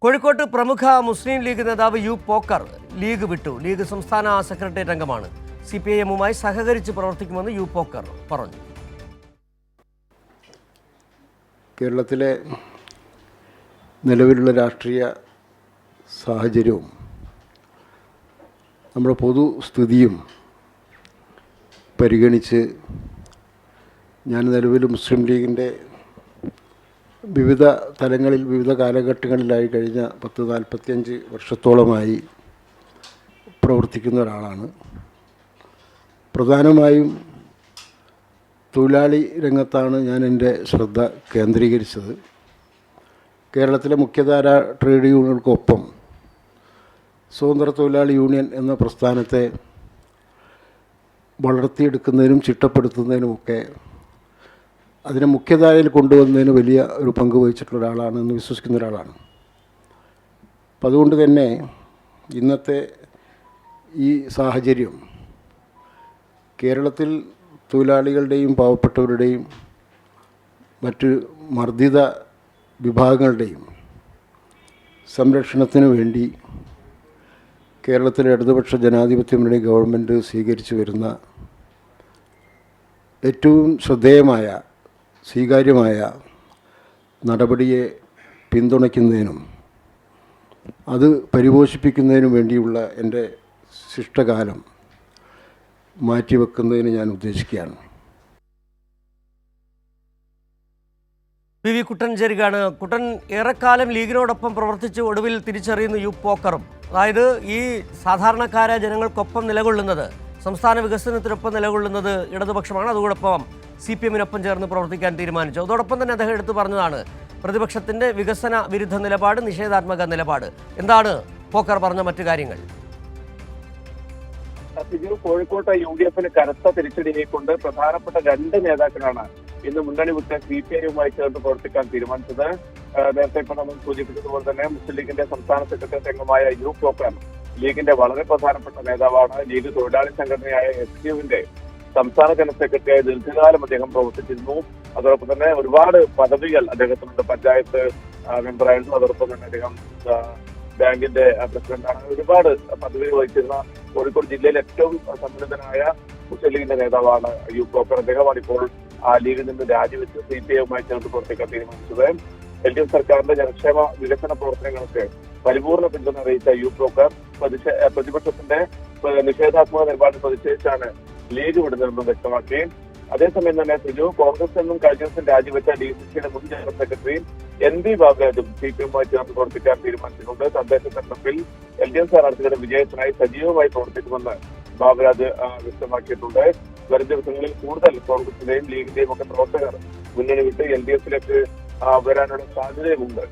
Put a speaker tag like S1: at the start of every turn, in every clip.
S1: കോഴിക്കോട്ട് പ്രമുഖ മുസ്ലിം ലീഗ് നേതാവ് യു പോക്കർ ലീഗ് വിട്ടു. ലീഗ് സംസ്ഥാന സെക്രട്ടേറിയറ്റ് അംഗമാണ്. CPIM-മായി സഹകരിച്ച് പ്രവർത്തിക്കുമെന്ന് യു പോക്കർ പറഞ്ഞു.
S2: കേരളത്തിലെ നിലവിലുള്ള രാഷ്ട്രീയ സാഹചര്യവും നമ്മുടെ പൊതുസ്ഥിതിയും പരിഗണിച്ച് ഞാൻ നിലവിൽ മുസ്ലിം ലീഗിൻ്റെ വിവിധ തലങ്ങളിൽ വിവിധ കാലഘട്ടങ്ങളിലായി കഴിഞ്ഞ 40-45 വർഷത്തോളമായി പ്രവർത്തിക്കുന്ന ഒരാളാണ്. പ്രധാനമായും തൊഴിലാളി രംഗത്താണ് ഞാൻ എൻ്റെ ശ്രദ്ധ കേന്ദ്രീകരിച്ചത്. കേരളത്തിലെ മുഖ്യധാര ട്രേഡ് യൂണിയനുകൾക്കൊപ്പം സ്വതന്ത്ര തൊഴിലാളി യൂണിയൻ എന്ന പ്രസ്ഥാനത്തെ വളർത്തിയെടുക്കുന്നതിനും ചിട്ടപ്പെടുത്തുന്നതിനുമൊക്കെ അതിനെ മുഖ്യധാരയിൽ കൊണ്ടുവന്നതിന് വലിയ ഒരു പങ്ക് വഹിച്ചിട്ടുള്ള ഒരാളാണെന്ന് വിശ്വസിക്കുന്ന ഒരാളാണ്. അപ്പം അതുകൊണ്ട് തന്നെ ഇന്നത്തെ ഈ സാഹചര്യം കേരളത്തിൽ തൊഴിലാളികളുടെയും പാവപ്പെട്ടവരുടെയും മറ്റ് മർദ്ദിത വിഭാഗങ്ങളുടെയും സംരക്ഷണത്തിന് വേണ്ടി കേരളത്തിലെ ഇടതുപക്ഷ ജനാധിപത്യ മുന്നണി ഗവൺമെൻറ് സ്വീകരിച്ചു വരുന്ന ഏറ്റവും ശ്രദ്ധേയമായ സ്വീകാര്യമായ നടപടിയെ പിന്തുണയ്ക്കുന്നതിനും അത് പരിപോഷിപ്പിക്കുന്നതിനും വേണ്ടിയുള്ള എൻ്റെ ശിഷ്ടകാലം മാറ്റിവെക്കുന്നതിന് ഞാൻ ഉദ്ദേശിക്കുകയാണ്.
S1: PV കുട്ടൻ ചേരുകയാണ്. കുട്ടൻ, ഏറെക്കാലം ലീഗിനോടൊപ്പം പ്രവർത്തിച്ച് ഒടുവിൽ തിരിച്ചറിയുന്ന യു പോക്കറും, അതായത് ഈ സാധാരണക്കാരായ ജനങ്ങൾക്കൊപ്പം നിലകൊള്ളുന്നത്, സംസ്ഥാന വികസനത്തിനൊപ്പം നിലകൊള്ളുന്നത് ഇടതുപക്ഷമാണ്. അതോടൊപ്പം CPM-നൊപ്പം ചേർന്ന് പ്രവർത്തിക്കാൻ തീരുമാനിച്ചു. അതോടൊപ്പം തന്നെ അദ്ദേഹം എടുത്തു പറഞ്ഞതാണ് പ്രതിപക്ഷത്തിൻ്റെ വികസന വിരുദ്ധ നിലപാട്, നിഷേധാത്മക നിലപാട്. എന്താണ് പോക്കർ പറഞ്ഞ മറ്റു കാര്യങ്ങൾ?
S3: കോഴിക്കോട്ടെ UDF-ന് കനത്ത തിരിച്ചടിയേക്കൊണ്ട് പ്രധാനപ്പെട്ട 2 നേതാക്കളാണ് ഇന്ന് മുന്നണി വിട്ട് CPI-യുമായി ചേർന്ന് പ്രവർത്തിക്കാൻ തീരുമാനിച്ചത്. നേരത്തെ ഇപ്പോൾ നമ്മൾ സൂചിപ്പിച്ചതുപോലെ തന്നെ മുസ്ലിം ലീഗിന്റെ സംസ്ഥാന സെക്രട്ടറി അംഗമായ യു പോക്കർ ലീഗിന്റെ വളരെ പ്രധാനപ്പെട്ട നേതാവാണ്. ലീഗ് തൊഴിലാളി സംഘടനയായ STU-വിന്റെ സംസ്ഥാന ജനറൽ സെക്രട്ടറിയായി ദീർഘകാലം അദ്ദേഹം പ്രവർത്തിച്ചിരുന്നു. അതോടൊപ്പം തന്നെ ഒരുപാട് പദവികൾ അദ്ദേഹത്തിനുണ്ട്. പഞ്ചായത്ത് മെമ്പറായിരുന്നു. അതോടൊപ്പം തന്നെ അദ്ദേഹം ബാങ്കിന്റെ പ്രസിഡന്റാണ്. ഒരുപാട് പദവികൾ വഹിച്ചിരുന്ന കോഴിക്കോട് ജില്ലയിലെ ഏറ്റവും സമ്പന്നനായ മുസ്ലിം ലീഗിന്റെ നേതാവാണ് യു പോക്കർ. അദ്ദേഹമാണ് ഇപ്പോൾ ലീഗിൽ നിന്ന് രാജിവെച്ച് CPI-യുമായി ചേർന്ന് പ്രവർത്തിക്കാൻ തീരുമാനിച്ചത്. LDF സർക്കാരിന്റെ ജനക്ഷേമ വികസന പ്രവർത്തനങ്ങൾക്ക് പരിപൂർണ പിന്തുണ അറിയിച്ച യു പോക്കർ പ്രതിപക്ഷത്തിന്റെ നിഷേധാത്മക നിലപാടിൽ പ്രതിഷേധിച്ചാണ് ലീഗ് വിടുന്നതെന്നും വ്യക്തമാക്കി. അതേസമയം തന്നെ കോൺഗ്രസ് നിന്നും കഴിഞ്ഞ ദിവസം രാജിവെച്ച DCC-യുടെ മുൻ ജനറൽ സെക്രട്ടറി NB ബാബുരാജും CPI-യുമായി ചേർന്ന് പ്രവർത്തിക്കാൻ തീരുമാനിച്ചിട്ടുണ്ട്. തദ്ദേശ തെരഞ്ഞെടുപ്പിൽ LDF സ്ഥാനാർത്ഥികളുടെ വിജയത്തിനായി സജീവമായി പ്രവർത്തിക്കുമെന്ന് ബാബുരാജ് വ്യക്തമാക്കിയിട്ടുണ്ട്. വരും ദിവസങ്ങളിൽ കൂടുതൽ കോൺഗ്രസിന്റെയും ലീഗിന്റെയും ഒക്കെ പ്രവർത്തകർ മുന്നണി വിട്ട് LDF-ലേക്ക് വരാനുള്ള സാധ്യതയുമുണ്ട്.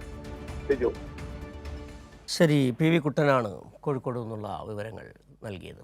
S1: ശരി, PV കുട്ടനാണ് കോഴിക്കോട് നിന്നുള്ള വിവരങ്ങൾ നൽകിയത്.